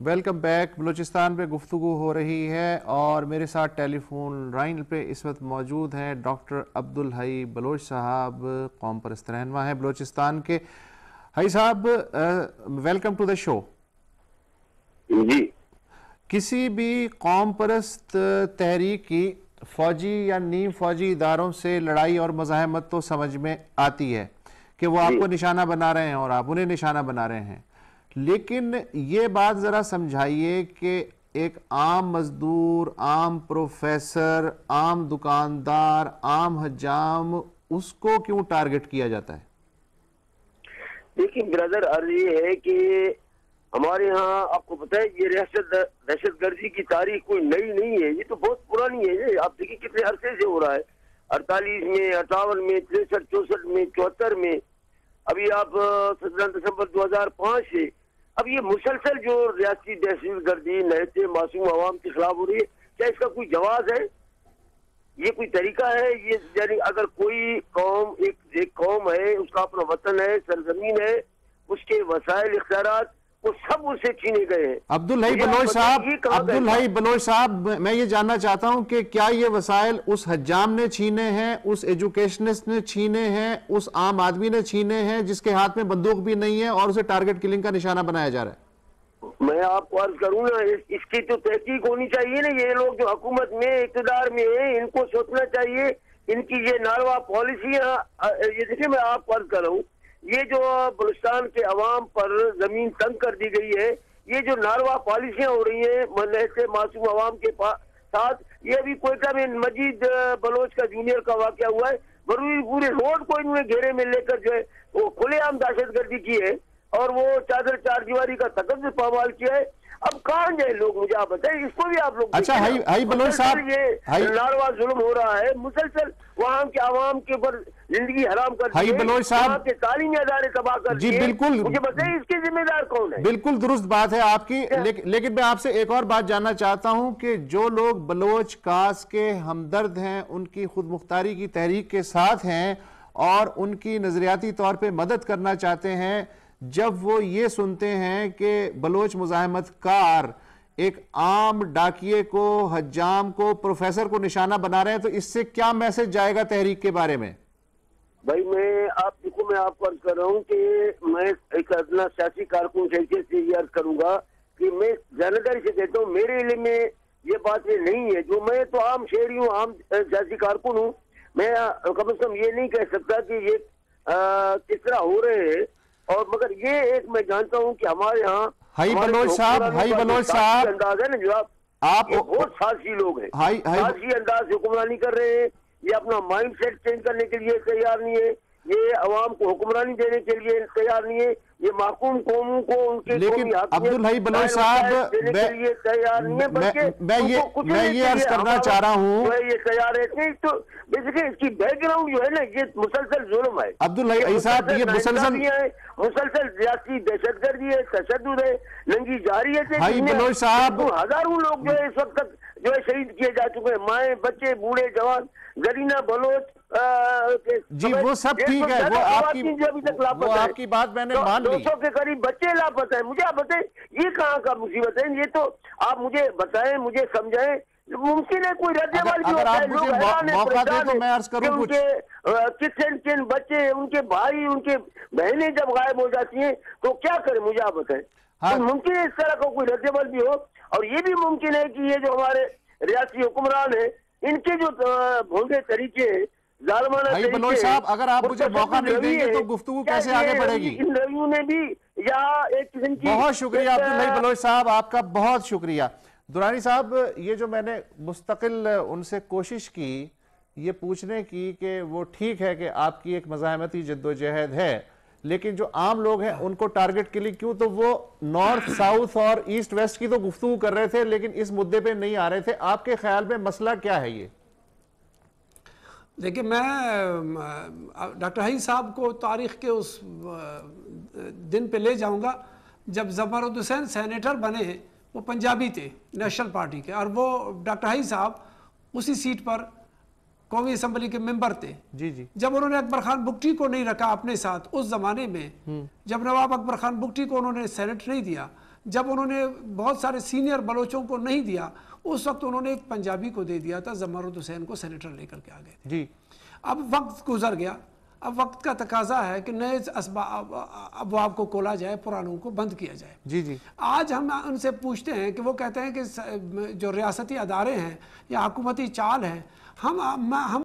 Welcome back. Balochistan पे गुफ्तगू हो रही है और मेरे साथ टेलीफोन लाइन पे इस वक्त मौजूद हैं डॉक्टर अब्दुल हई बलोच साहब, कौम परस्त रहनुमा हैं बलूचिस्तान के। हई साहब, वेलकम टू द शो। जी। किसी भी कौम परस्त तहरीक की फौजी या नीम फौजी इदारों से लड़ाई और मज़ाहमत तो समझ में आती है कि वो आपको निशाना बना रहे हैं और आप उन्हें निशाना बना रहे हैं, लेकिन ये बात ज़रा समझाइए कि एक आम मजदूर, आम प्रोफेसर, आम दुकानदार, आम हजाम, उसको क्यों टारगेट किया जाता है? देखिए ब्रदर, अर्ज ये है कि हमारे यहाँ आपको पता है ये दहशत गर्दी की तारीख कोई नई नहीं है, ये तो बहुत पुरानी है। ये आप देखिए कितने अरसे से हो रहा है, 48 में, 58 में, 63, 64 में, 74 में, अभी आप 17 दिसंबर 2005 से अब ये मुसलसल जो रियासती दहशत गर्दी नहते मासूम आवाम के खिलाफ हो रही है, क्या इसका कोई जवाब है? ये कोई तरीका है? ये यानी अगर कोई कौम एक कौम है, उसका अपना वतन है, सरजमीन है, उसके वसाइल इख्तियारात वो सब उससे छीने गए हैं। अब्दुल हई बलोच साहब, मैं ये जानना चाहता हूं कि क्या ये वसाइल उस हज्जाम ने छीने हैं, उस एजुकेशनिस्ट ने छीने हैं, उस आम आदमी ने छीने हैं जिसके हाथ में बंदूक भी नहीं है और उसे टारगेट किलिंग का निशाना बनाया जा रहा है? मैं आपको अर्ज करूँ ना, इसकी तो तहकीक होनी चाहिए ना। ये लोग जो हुकूमत में इक़्तिदार में है, इनको सोचना चाहिए इनकी ये नारवा पॉलिसियाँ। ये देखिए, मैं आपको अर्ज कर रहा हूँ, ये जो बलूचिस्तान के अवाम पर जमीन तंग कर दी गई है, ये जो नारवा पॉलिसियाँ हो रही हैं मनहते मासूम अवाम के साथ, ये अभी कोयटा में मजीद बलोच का जूनियर का वाकया हुआ है। पूरे रोड को इन्होंने घेरे में लेकर जो है वो खुलेआम दहशतगर्दी की है और वो चादर चार दीवारी का तकद्दुस पामाल किया है। अब कहाँ जाए लोग, मुझे आप बताएं, इसको भी आप लोग। अच्छा हई बलोच साहब, ये नारवा जुल्म हो रहा है मुसलसल, वहाँ के आवाम के ऊपर जिंदगी हराम कर दी है, बलोच साहब के तालीमी अदारे तबाह कर जी दिए। बिल्कुल, मुझे बताइए इसके जिम्मेदार कौन है? बिल्कुल दुरुस्त बात है आपकी, लेकिन मैं आपसे एक और बात जानना चाहता हूं कि जो लोग बलोच कास के हमदर्द हैं, उनकी खुद मुख्तारी की तहरीक के साथ हैं और उनकी नजरियाती तौर पे मदद करना चाहते हैं, जब वो ये सुनते हैं कि बलोच मुजाहिमत कार एक आम डाकिये को, हज्जाम को, प्रोफेसर को निशाना बना रहे हैं, तो इससे क्या मैसेज जाएगा तहरीक के बारे में? भाई मैं आपको अर्ज कर रहा हूँ कि मैं एक अदना सियासी कारकुन से ये अर्ज करूंगा कि मैं जानकारी से कहता हूँ, मेरे इल्म में ये बातें नहीं है। जो मैं तो आम शहरी हूँ, आम सियासी कारकुन हूँ, मैं कम से कम ये नहीं कह सकता कि ये किस तरह हो रहे हैं। और मगर ये एक मैं जानता हूँ कि हमारे यहाँ हई बलोच साहब अंदाज है ना, जो आप बहुत साहसी लोग हैं, साहसी अंदाज से हुक्मरानी कर रहे हैं। ये अपना माइंड सेट चेंज करने के लिए तैयार नहीं है, ये अवाम को हुक्मरानी देने के लिए तैयार नहीं है, ये माकूम कौमों को उनके लेकिन अब्दुल हई बलोच साहब, तैयार नहीं है। मैं ये अर्ज करना चाह रहा हूँ, ये तैयार है तो बेसिकली इसकी बैकग्राउंड जो है ना, ये मुसलसल जुल्म है। अब्दुल हई साहब, ये मुसलसल सियासी दहशतगर्दी है, तशद्दुद है, नंगी जारी है। हई बलोच साहब, हजारों लोग जो है इस वक्त तक जो है शहीद किए जा चुके हैं, माए, बच्चे, बूढ़े, जवान, गरीना, बलोच जी वो सब ठीक है, वो आपकी बात मैंने मान ली। 200 के करीब बच्चे लापता है। मुझे आप बताएं ये कहाँ का मुसीबत है? ये तो आप मुझे बताएं, मुझे समझाएं। मुमकिन है कोई रद्देबाज भी होता है, लोग हैरान है, परेशान है, उनके किन बच्चे, उनके भाई, उनके बहनें जब गायब हो जाती हैं तो क्या करें? मुझे आप बताएं। तो मुमकिन है इस तरह का कोई रद्देबाज भी हो, और ये भी मुमकिन है कि ये जो हमारे रियासी हुक्मरान है, इनके जो भोंदे तरीके हैं, बलोच साहब, अगर आप मुझे मौका नहीं देंगे तो गुफ्तगू कैसे आगे बढ़ेगी? इन रवियों ने भी यहाँ एक किस्म की। बहुत शुक्रिया अब्दुल हई बलोच साहब, आपका बहुत शुक्रिया। दुरानी साहब, ये जो मैंने मुस्तकिल उनसे कोशिश की ये पूछने की कि वो ठीक है कि आपकी एक मज़ाहमती जद्दोजहद है, लेकिन जो आम लोग हैं उनको टारगेट के लिए क्यों? तो वो नॉर्थ, साउथ और ईस्ट वेस्ट की तो गुफ्तगू कर रहे थे, लेकिन इस मुद्दे पे नहीं आ रहे थे। आपके ख्याल में मसला क्या है? ये देखिए, मैं डॉक्टर हई साहब को तारीख़ के उस दिन पे ले जाऊंगा जब ज़फ़रुद्दीन हुसैन सेनेटर बने। वो पंजाबी थे नेशनल पार्टी के, और वो डॉक्टर हई साहब उसी सीट पर कौमी असम्बली के मेंबर थे। जी जी। जब उन्होंने अकबर खान बुगटी को नहीं रखा अपने साथ, उस ज़माने में जब नवाब अकबर खान बुगटी को उन्होंने सेनेट नहीं दिया, جب انہوں نے بہت سارے سینئر بلوچوں کو نہیں دیا اس وقت انہوں نے ایک پنجابی کو دے دیا تھا، زمرد حسین کو سینیٹر لے کر کے آ گئے. جی اب وقت گزر گیا، اب وقت کا تقاضا ہے کہ نئے ابواب کو کھولا جائے، پرانوں کو بند کیا جائے. جی جی آج ہم ان سے پوچھتے ہیں کہ وہ کہتے ہیں کہ جو ریاستی ادارے ہیں یا حکومتی چال ہیں، ہم